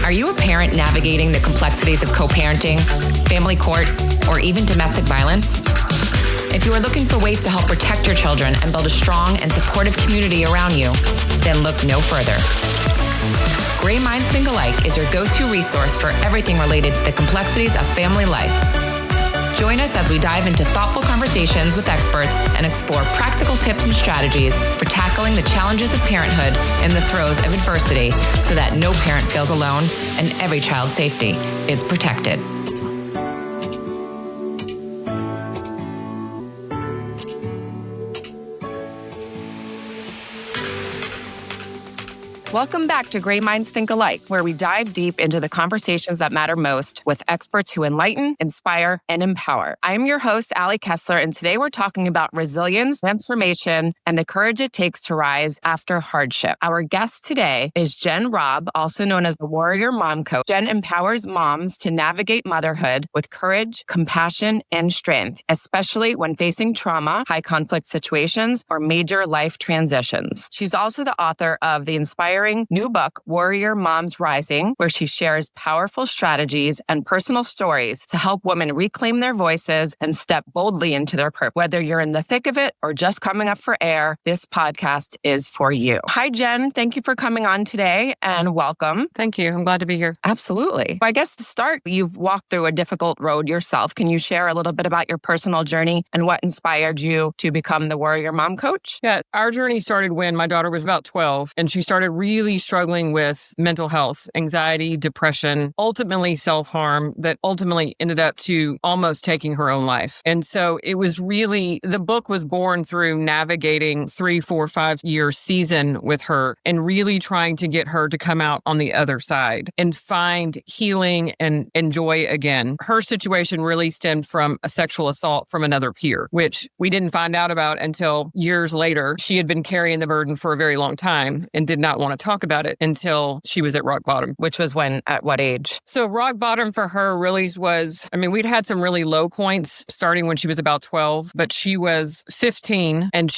Are you a parent navigating the complexities of co-parenting, family court, or even domestic violence? If you are looking for ways to help protect your children and build a strong and supportive community around you, then look no further. Gray Minds Think Alike is your go-to resource for everything related to the complexities of family life. Join us as we dive into thoughtful conversations with experts and explore practical tips and strategies for tackling the challenges of parenthood in the throes of adversity so that no parent feels alone and every child's safety is protected. Welcome back to Gray Minds Think Alike, where we dive deep into the conversations that matter most with experts who enlighten, inspire, and empower. I'm your host, Ali Kessler, and today we're talking about resilience, transformation, and the courage it takes to rise after hardship. Our guest today is Jenn Robb, also known as the Warrior Mom Coach. Jenn empowers moms to navigate motherhood with courage, compassion, and strength, especially when facing trauma, high conflict situations, or major life transitions. She's also the author of the inspiring new book, Warrior Moms Rising, where she shares powerful strategies and personal stories to help women reclaim their voices and step boldly into their purpose. Whether you're in the thick of it or just coming up for air, this podcast is for you. Hi, Jenn. Thank you for coming on today and welcome. Thank you. I'm glad to be here. Absolutely. I guess to start, you've walked through a difficult road yourself. Can you share a little bit about your personal journey and what inspired you to become the Warrior Mom Coach? Yeah, our journey started when my daughter was about 12 and she started really struggling with mental health, anxiety, depression, ultimately self-harm that ultimately ended up to almost taking her own life. And so it was really, the book was born through navigating 3, 4, 5-year season with her and really trying to get her to come out on the other side and find healing and joy again. Her situation really stemmed from a sexual assault from another peer, which we didn't find out about until years later. She had been carrying the burden for a very long time and did not want to talk about it until she was at rock bottom. Which was when, at what age? So rock bottom for her really was, we'd had some really low points starting when she was about 12, but she was 15 and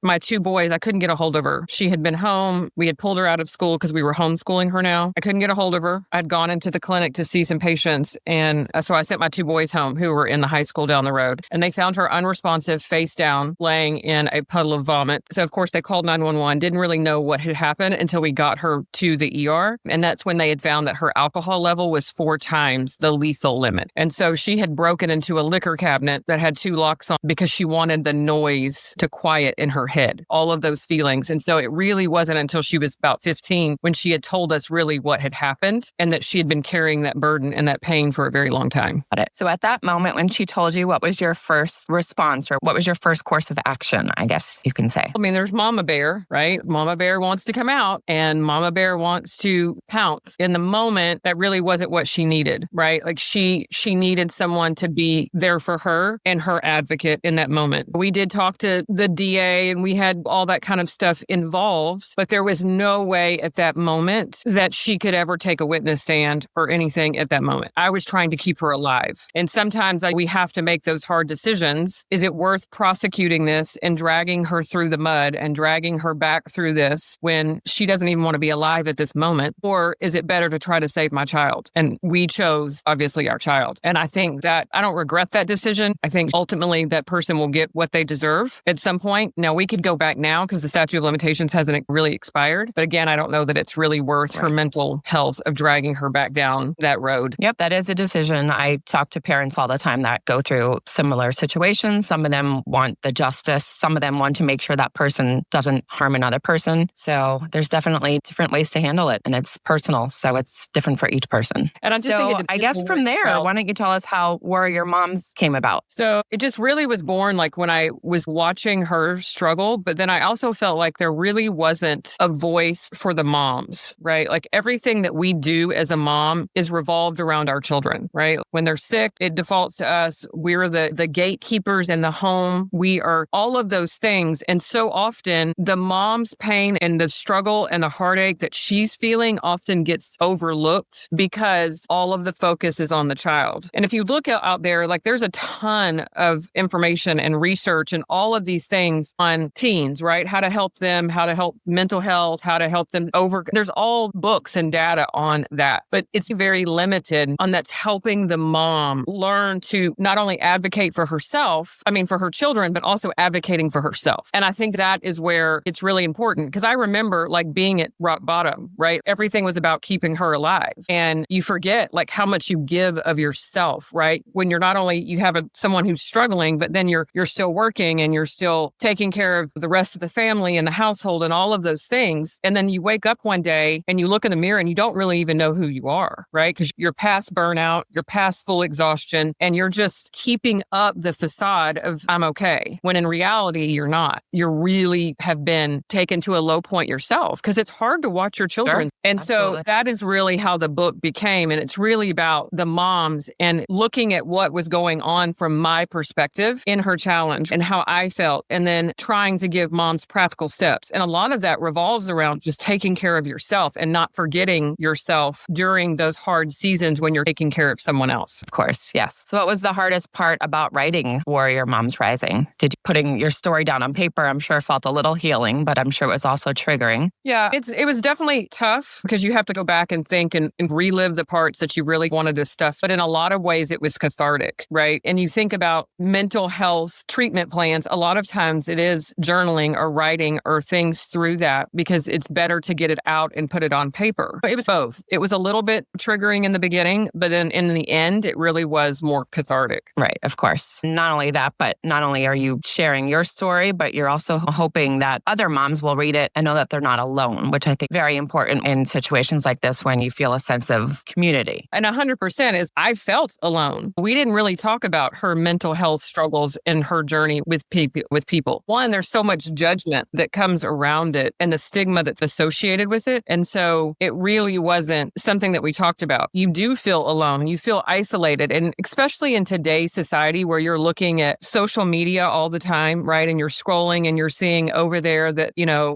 my 2 boys, I couldn't get a hold of her. She had been home. We had pulled her out of school because we were homeschooling her now. I couldn't get a hold of her. I'd gone into the clinic to see some patients. And so I sent my 2 boys home who were in the high school down the road. And they found her unresponsive, face down, laying in a puddle of vomit. So of course they called 911, didn't really know what had happened until we got her to the ER. And that's when they had found that her alcohol level was 4 times the lethal limit. And so she had broken into a liquor cabinet that had 2 locks on because she wanted the noise to quiet in her head, all of those feelings. And so it really wasn't until she was about 15 when she had told us really what had happened and that she had been carrying that burden and that pain for a very long time. Got it. So at that moment when she told you, what was your first response or what was your first course of action, I guess you can say? There's Mama Bear, right? Mama Bear wants to come out and Mama Bear wants to pounce. In the moment, that really wasn't what she needed, right? Like she needed someone to be there for her and her advocate in that moment. We did talk to the DA and we had all that kind of stuff involved, but there was no way at that moment that she could ever take a witness stand or anything at that moment. I was trying to keep her alive. And sometimes we have to make those hard decisions. Is it worth prosecuting this and dragging her through the mud and dragging her back through this when she doesn't even want to be alive at this moment? Or is it better to try to save my child? And we chose, obviously, our child. And I think that I don't regret that decision. I think ultimately that person will get what they deserve at some point. Now, we could go back now because the statute of limitations hasn't really expired. But again, I don't know that it's really worth her mental health of dragging her back down that road. Yep, that is a decision. I talk to parents all the time that go through similar situations. Some of them want the justice. Some of them want to make sure that person doesn't harm another person. So there's definitely different ways to handle it. And it's personal. So it's different for each person. And I guess from there, why don't you tell us how Warrior Moms came about? So it just really was born like when I was watching her struggle, but then I also felt like there really wasn't a voice for the moms, right? Like everything that we do as a mom is revolved around our children, right? When they're sick, it defaults to us. We're the gatekeepers in the home. We are all of those things. And so often the mom's pain and the struggle and the heartache that she's feeling often gets overlooked because all of the focus is on the child. And if you look out there, like there's a ton of information and research and all of these things on teens, right? How to help them, how to help mental health, how to help them there's all books and data on that, but it's very limited on that's helping the mom learn to not only advocate for herself, for her children, but also advocating for herself. And I think that is where it's really important because I remember like being at rock bottom, right? Everything was about keeping her alive. And you forget like how much you give of yourself, right? When you're not only, you have someone who's struggling, but then you're still working and you're still taking care of the rest of the family and the household and all of those things. And then you wake up one day and you look in the mirror and you don't really even know who you are, right? Because you're past burnout, you're past full exhaustion, and you're just keeping up the facade of I'm okay. When in reality, you're not. You really have been taken to a low point yourself because it's hard to watch your children. Sure. And Absolutely. so that is really how the book became. And it's really about the moms and looking at what was going on from my perspective in her challenge and how I felt, and then trying to give moms practical steps. And a lot of that revolves around just taking care of yourself and not forgetting yourself during those hard seasons when you're taking care of someone else. Of course, yes. So what was the hardest part about writing Warrior Moms Rising? Putting your story down on paper, I'm sure felt a little healing, but I'm sure it was also triggering. Yeah, it was definitely tough because you have to go back and think and relive the parts that you really wanted to stuff. But in a lot of ways, it was cathartic, right? And you think about mental health treatment plans, a lot of times it is journaling or writing or things through that because it's better to get it out and put it on paper. It was both. It was a little bit triggering in the beginning, but then in the end, it really was more cathartic. Right, of course. Not only that, but not only are you sharing your story, but you're also hoping that other moms will read it and know that they're not alone, which I think is very important in situations like this when you feel a sense of community. And 100% is I felt alone. We didn't really talk about her mental health struggles and her journey with people. One, there's so much judgment that comes around it and the stigma that's associated with it. And so it really wasn't something that we talked about. You do feel alone. You feel isolated. And especially in today's society where you're looking at social media all the time, right? And you're scrolling and you're seeing over there that,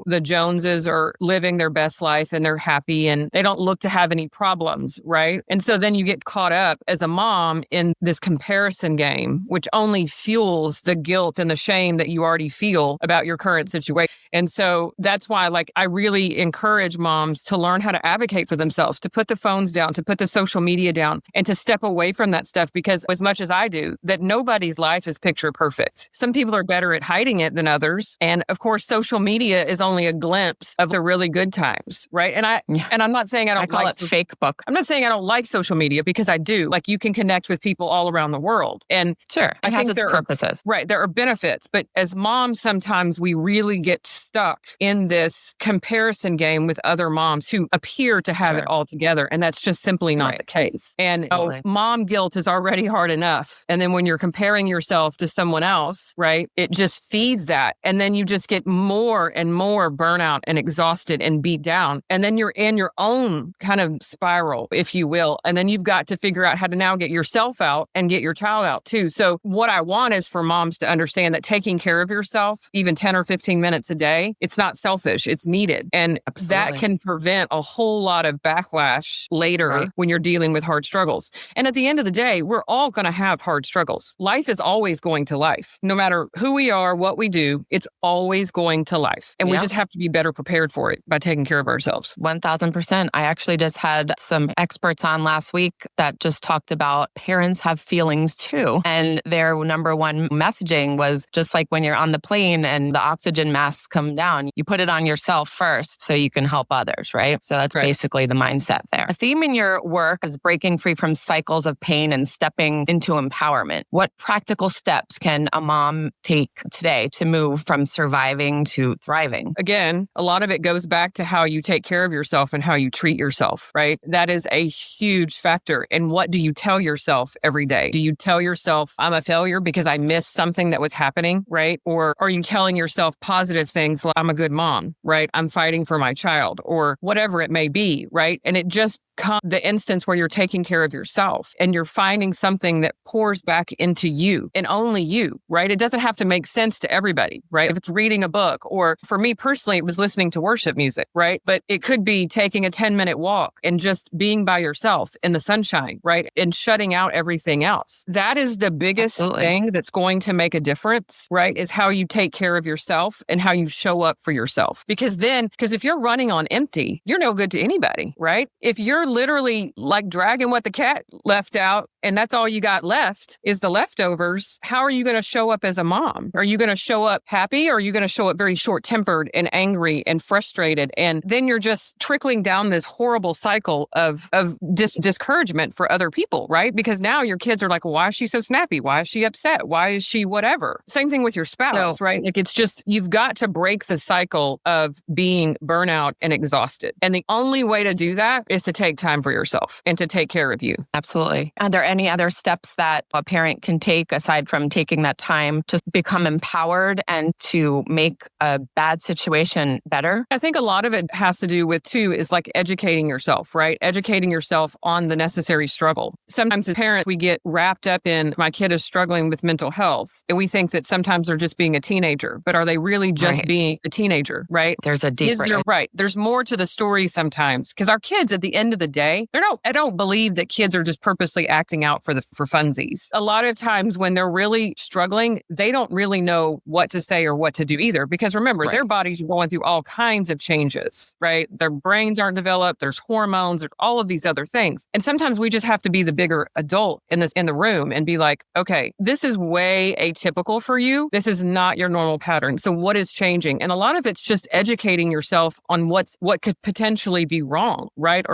the Joneses are living their best life and they're happy and they don't look to have any problems, right? And so then you get caught up as a mom in this comparison game, which only fuels the guilt and the shame that you already feel about your current situation. And so that's why, I really encourage moms to learn how to advocate for themselves, to put the phones down, to put the social media down, and to step away from that stuff because as much as I do, that nobody's life is picture perfect. Some people are better at hiding it than others. And of course, social media is only a glimpse of the really good times, right? And I'm not saying I call it fake book. I'm not saying I don't like social media because I do. You can connect with people all around the world. And sure, it has its purposes. Right. There are benefits. But as moms, sometimes we really get stuck in this comparison game with other moms who appear to have it all together. And that's just simply not the case. And mom guilt is already hard enough. And then when you're comparing yourself to someone else, right, it just feeds that. And then you just get more and more burnout and exhausted and beat down. And then you're in your own kind of spiral, if you will. And then you've got to figure out how to now get yourself out and get your child out too. So what I want is for moms to understand that taking care of yourself, even 10 or 15 minutes a day, it's not selfish, it's needed. And that can prevent a whole lot of backlash later when you're dealing with hard struggles. And at the end of the day, we're all going to have hard struggles. Life is always going to life. No matter who we are, what we do, it's always going to life. And we just have to be better prepared for it by taking care of ourselves. 1000%. I actually just had some experts on last week that just talked about parents have feelings too. And their number one messaging was just like when you're on the plane and the oxygen masks come down, you put it on yourself first so you can help others, right? So that's basically the mindset there. A theme in your work is breaking free from cycles of pain and stepping into empowerment. What practical steps can a mom take today to move from surviving to thriving? Again, a lot of it goes back to how you take care of yourself and how you treat yourself, right? That is a huge factor. And what do you tell yourself every day? Do you tell yourself, I'm a failure because I missed something that was happening, right? Or are you telling yourself positive things like, I'm a good mom, right? I'm fighting for my child or whatever it may be, right? And it just come the instance where you're taking care of yourself and you're finding something that pours back into you and only you, right? It doesn't have to make sense to everybody, right? If it's reading a book, or for me personally, it was listening to worship music, right? But it could be taking a 10-minute walk and just being by yourself in the sunshine, right? And shutting out everything else. That is the biggest thing that's going to make a difference, right? Is how you take care of yourself and how you show up for yourself. Because if you're running on empty, you're no good to anybody, right? If you're literally like dragging what the cat left out and that's all you got left is the leftovers, how are you going to show up as a mom? Are you going to show up happy, or are you going to show up very short-tempered and angry and frustrated? And then you're just trickling down this horrible cycle of discouragement for other people, right? Because now your kids are like, well, why is she so snappy? Why is she upset? Why is she whatever? Same thing with your spouse, right? Like, it's just, you've got to break the cycle of being burnout and exhausted. And the only way to do that is to take time for yourself and to take care of you. Absolutely. Are there any other steps that a parent can take aside from taking that time to become empowered and to make a bad situation better? I think a lot of it has to do with, too, is like educating yourself, right? Educating yourself on the necessary struggle. Sometimes as parents, we get wrapped up in, my kid is struggling with mental health. And we think that sometimes they're just being a teenager, but are they really just being a teenager, right? There's a deeper... Right. There's more to the story sometimes, because our kids at the end of the day, I don't believe that kids are just purposely acting out for funsies. A lot of times when they're really struggling, they don't really know what to say or what to do either. Because remember, their bodies are going through all kinds of changes, right? Their brains aren't developed. There's hormones, there's all of these other things. And sometimes we just have to be the bigger adult in the room and be like, okay, this is way atypical for you. This is not your normal pattern. So what is changing? And a lot of it's just educating yourself on what could potentially be wrong, right?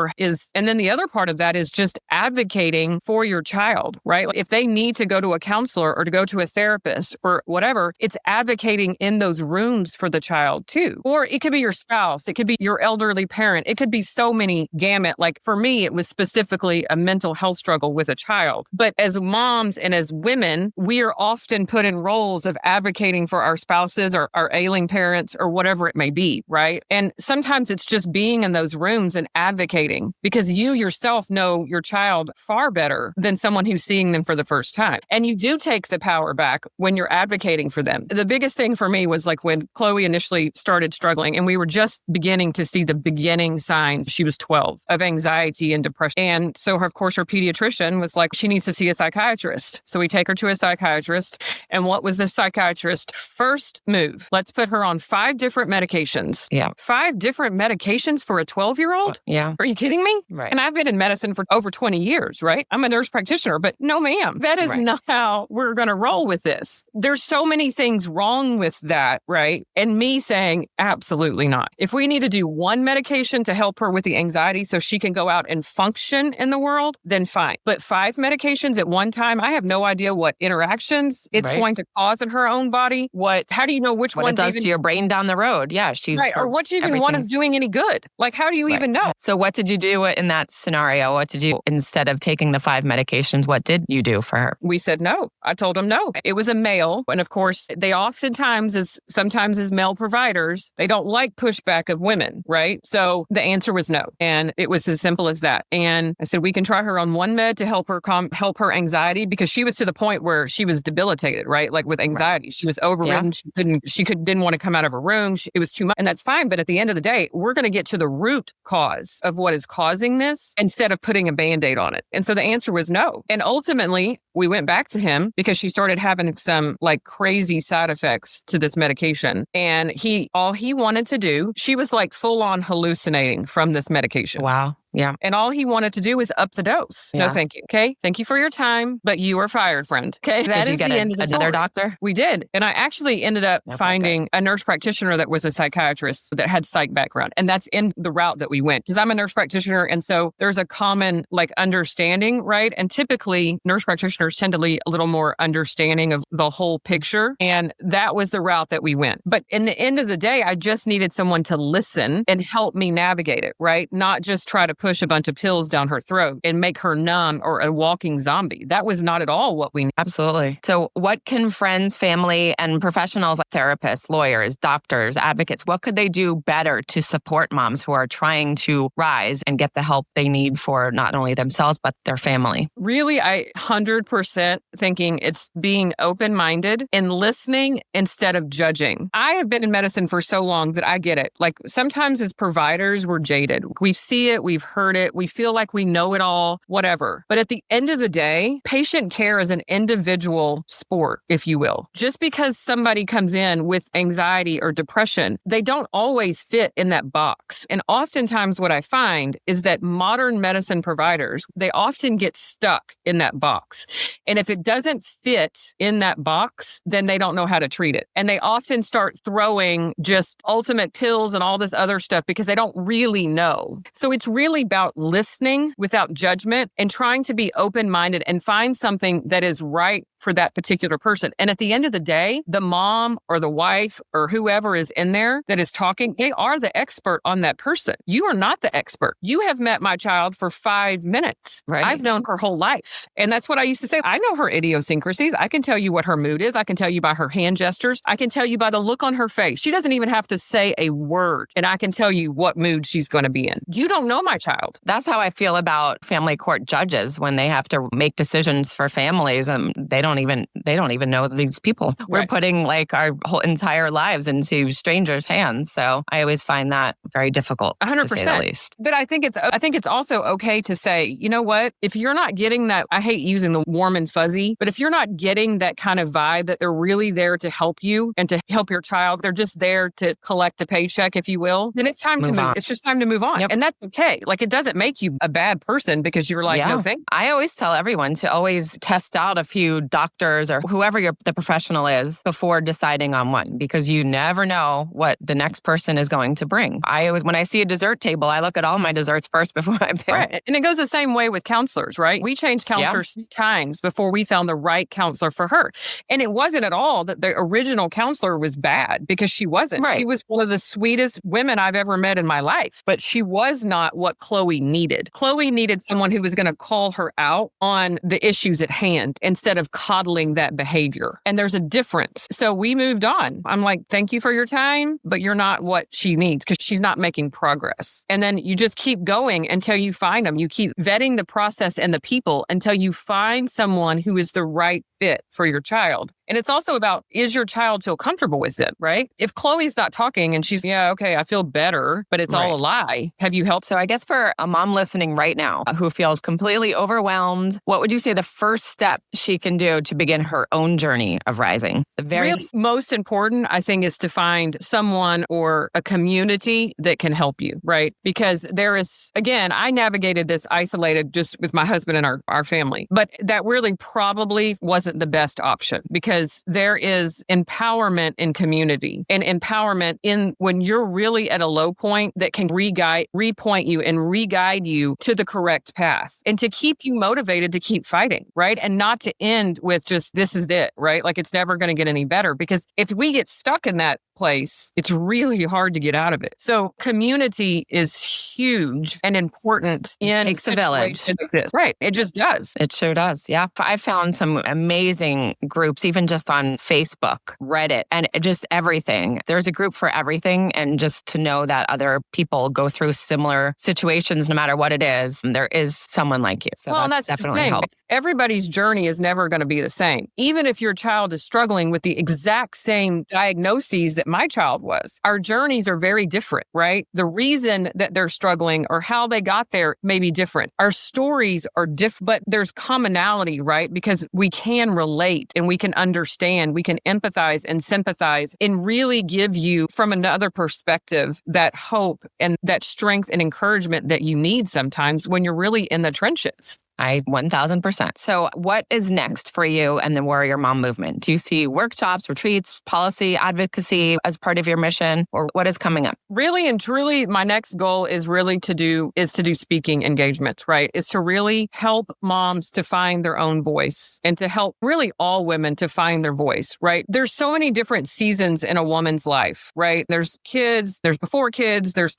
And then the other part of that is just advocating for your child, right? If they need to go to a counselor or to go to a therapist or whatever, it's advocating in those rooms for the child too. Or it could be your spouse. It could be your elderly parent. It could be so many gamut. Like for me, it was specifically a mental health struggle with a child. But as moms and as women, we are often put in roles of advocating for our spouses or our ailing parents or whatever it may be, right? And sometimes it's just being in those rooms and advocating, because you yourself know your child far better than someone who's seeing them for the first time. And you do take the power back when you're advocating for them. The biggest thing for me was like when Chloe initially started struggling and we were just beginning to see the beginning signs, she was 12, of anxiety and depression. And so of course her pediatrician was like, she needs to see a psychiatrist. So we take her to a psychiatrist. And what was the psychiatrist's first move? Let's put her on 5 different medications. Yeah. 5 different medications for a 12-year-old? Yeah. Are you kidding me? Right. And I've been in medicine for over 20 years, right? I'm a nurse practitioner, but no, ma'am, that is not how we're going to roll with this. There's so many things wrong with that, right? And me saying, absolutely not. If we need to do one medication to help her with the anxiety so she can go out and function in the world, then fine. But 5 medications at one time, I have no idea what interactions it's going to cause in her own body. How do you know which what one it does to your brain down the road? Yeah, she's right. Or what you even want is doing any good. Like, how do you even know? So what did you do in that scenario? What did you, instead of taking the 5 medications, what did you do for her? We said no. I told him no. It was a male. And of course, they oftentimes, sometimes as male providers, they don't like pushback of women, right? So the answer was no. And it was as simple as that. And I said, we can try her on one med to help her anxiety, because she was to the point where she was debilitated, right? Like with anxiety, she was overridden. Yeah. She didn't want to come out of her room. It was too much. And that's fine. But at the end of the day, we're going to get to the root cause of what is causing this instead of putting a Band-Aid on it. And so the answer was no. And ultimately, we went back to him because she started having some like crazy side effects to this medication. And all he wanted to do, she was like full on hallucinating from this medication. Wow. Yeah. And all he wanted to do was up the dose. Yeah. No, thank you. Okay. Thank you for your time, but you are fired, friend. Okay. That is the end of the story. Another doctor? We did. And I actually ended up finding a nurse practitioner that was a psychiatrist that had psych background. And that's in the route that we went, because I'm a nurse practitioner. And so there's a common like understanding, right? And typically nurse practitioners tend to be a little more understanding of the whole picture. And that was the route that we went. But in the end of the day, I just needed someone to listen and help me navigate it, right? Not just try to push a bunch of pills down her throat and make her numb or a walking zombie. That was not at all what we need. Absolutely. So what can friends, family, and professionals like therapists, lawyers, doctors, advocates, what could they do better to support moms who are trying to rise and get the help they need for not only themselves, but their family? Really, I 100% thinking it's being open-minded and listening instead of judging. I have been in medicine for so long that I get it. Like sometimes as providers, we're jaded. We see it, we've heard it, we feel like we know it all, whatever. But at the end of the day, patient care is an individual sport, if you will. Just because somebody comes in with anxiety or depression, they don't always fit in that box. And oftentimes what I find is that modern medicine providers, they often get stuck in that box. And if it doesn't fit in that box, then they don't know how to treat it. And they often start throwing just ultimate pills and all this other stuff because they don't really know. So it's really about listening without judgment and trying to be open-minded and find something that is right for that particular person. And at the end of the day, the mom or the wife or whoever is in there that is talking, they are the expert on that person. You are not the expert. You have met my child for 5 minutes. Right. I've known her whole life. And that's what I used to say. I know her idiosyncrasies. I can tell you what her mood is. I can tell you by her hand gestures. I can tell you by the look on her face. She doesn't even have to say a word. And I can tell you what mood she's going to be in. You don't know my child. That's how I feel about family court judges when they have to make decisions for families and they don't even know these people. We're Right. putting like our whole entire lives into strangers' hands. So I always find that very difficult, 100%. to say the least. But I think it's also okay to say, you know what? If you're not getting that, I hate using the warm and fuzzy, but if you're not getting that kind of vibe that they're really there to help you and to help your child, they're just there to collect a paycheck, if you will, then it's time to move on. It's just time to move on. Yep. And that's okay. Like it doesn't make you a bad person because you're like, no, thank you. I always tell everyone to always test out a few doctors or whoever the professional is before deciding on one, because you never know what the next person is going to bring. When I see a dessert table, I look at all my desserts first before I pick. Right. And it goes the same way with counselors, right? We changed counselors 3 times before we found the right counselor for her. And it wasn't at all that the original counselor was bad, because she wasn't. Right. She was one of the sweetest women I've ever met in my life, but she was not what Chloe needed. Chloe needed someone who was going to call her out on the issues at hand instead of coddling that behavior. And there's a difference. So we moved on. I'm like, thank you for your time, but you're not what she needs because she's not making progress. And then you just keep going until you find them. You keep vetting the process and the people until you find someone who is the right fit for your child. And it's also about, is your child feel comfortable with it, right? If Chloe's not talking and she's, okay, I feel better, but it's all a lie. Have you helped? So I guess for a mom listening right now who feels completely overwhelmed, what would you say the first step she can do to begin her own journey of rising? The really most important, I think, is to find someone or a community that can help you, right? Because there is, again, I navigated this isolated just with my husband and our family, but that really probably wasn't the best option, because there is empowerment in community and empowerment in when you're really at a low point that can repoint you and re-guide you to the correct path and to keep you motivated to keep fighting, right? And not to end with just, this is it, right? Like it's never going to get any better, because if we get stuck in that place, it's really hard to get out of it. So community is huge and important in takes a village like this. Right. It just does. It sure does. Yeah. I found some amazing groups, even just on Facebook, Reddit, and just everything. There's a group for everything. And just to know that other people go through similar situations, no matter what it is, there is someone like you. So that's definitely helped. Everybody's journey is never going to be the same. Even if your child is struggling with the exact same diagnoses that my child was, our journeys are very different, right? The reason that they're struggling or how they got there may be different. Our stories are different, but there's commonality, right? Because we can relate and we can understand, we can empathize and sympathize and really give you from another perspective that hope and that strength and encouragement that you need sometimes when you're really in the trenches. I 1000%. So what is next for you and the Warrior Mom movement? Do you see workshops, retreats, policy, advocacy as part of your mission, or what is coming up? Really and truly, my next goal is really to do speaking engagements, right? Is to really help moms to find their own voice and to help really all women to find their voice, right? There's so many different seasons in a woman's life, right? There's kids, there's before kids, there's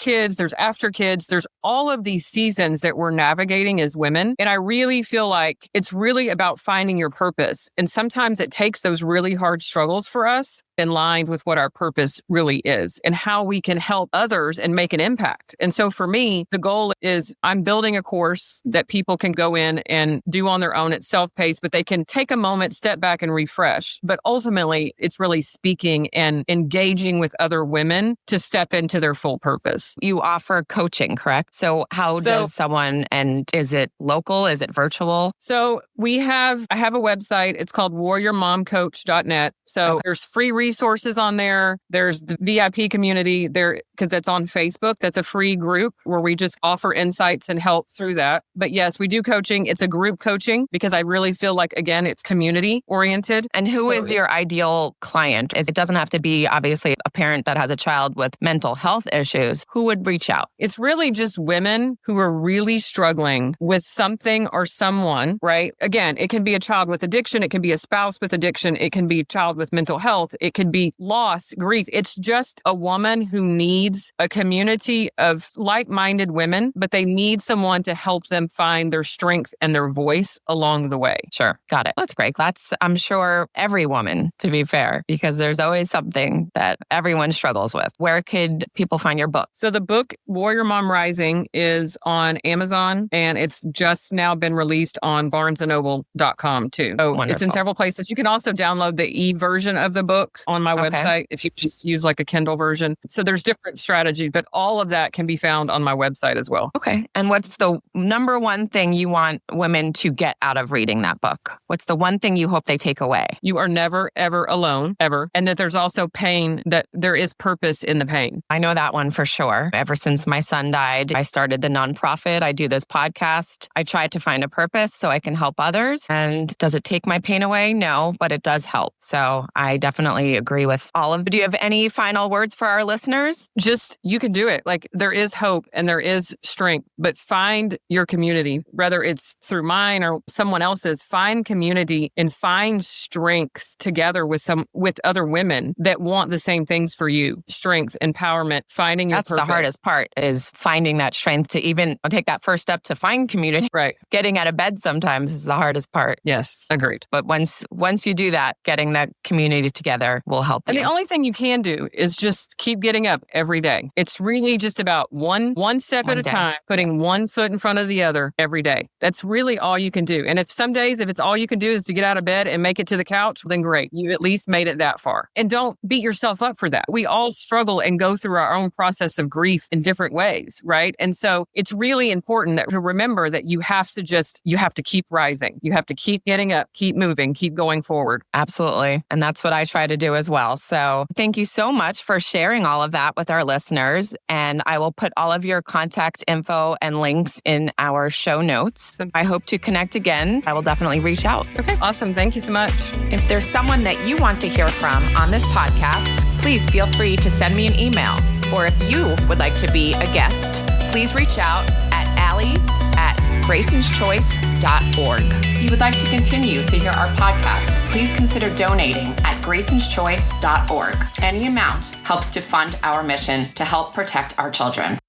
after kids, there's all of these seasons that we're navigating as women. And I really feel like it's really about finding your purpose. And sometimes it takes those really hard struggles for us in line with what our purpose really is and how we can help others and make an impact. And so for me, the goal is I'm building a course that people can go in and do on their own. It's self-paced, but they can take a moment, step back and refresh. But ultimately, it's really speaking and engaging with other women to step into their full purpose. You offer coaching, correct? So how does someone, and is it local? Is it virtual? So I have a website. It's called warriormomcoach.net. So there's free resources on there. There's the VIP community there because that's on Facebook. That's a free group where we just offer insights and help through that. But yes, we do coaching. It's a group coaching because I really feel like, again, it's community oriented. And who is your ideal client? It doesn't have to be obviously a parent that has a child with mental health issues. Who would reach out? It's really just women who are really struggling with something or someone, right? Again, it can be a child with addiction. It can be a spouse with addiction. It can be a child with mental health. It could be loss, grief. It's just a woman who needs a community of like-minded women, but they need someone to help them find their strength and their voice along the way. Sure. Got it. That's great. That's, I'm sure, every woman, to be fair, because there's always something that everyone struggles with. Where could people find your book? So the book, Warrior Mom Rising, is on Amazon, and it's just now been released on barnesandnoble.com too. So Wonderful. It's in several places. You can also download the e-version of the book on my website if you just use like a Kindle version. So there's different strategies, but all of that can be found on my website as well. Okay. And what's the number one thing you want women to get out of reading that book? What's the one thing you hope they take away? You are never, ever alone, ever. And that there's also pain, that there is purpose in the pain. I know that one for sure. Ever since my son died, I started the nonprofit. I do this podcast. I try to find a purpose so I can help others. And does it take my pain away? No, but it does help. So I definitely agree with all of it. Do you have any final words for our listeners? Just, you can do it. Like, there is hope and there is strength, but find your community, whether it's through mine or someone else's. Find community and find strengths together with other women that want the same things for you. Strength, empowerment, finding your purpose. That's the hardest part, is finding that strength to even take that first step to find community. Right. Getting out of bed sometimes is the hardest part. Yes, agreed. But once you do that, getting that community together will help And you. the only thing you can do is just keep getting up every day. It's really just about one step at a time, putting one foot in front of the other every day. That's really all you can do. And if some days, if it's all you can do is to get out of bed and make it to the couch, then great. You at least made it that far. And don't beat yourself up for that. We all struggle and go through our own process of grief in different ways, right? And so it's really important to remember that you have to keep rising. You have to keep getting up, keep moving, keep going forward. Absolutely. And that's what I try to do as well. So thank you so much for sharing all of that with our listeners. And I will put all of your contact info and links in our show notes. I hope to connect again. I will definitely reach out. Okay, awesome. Thank you so much. If there's someone that you want to hear from on this podcast, please feel free to send me an email. Or if you would like to be a guest, please reach out at ali@graysonschoice.org. If you would like to continue to hear our podcast, please consider donating at graysonschoice.org. Any amount helps to fund our mission to help protect our children.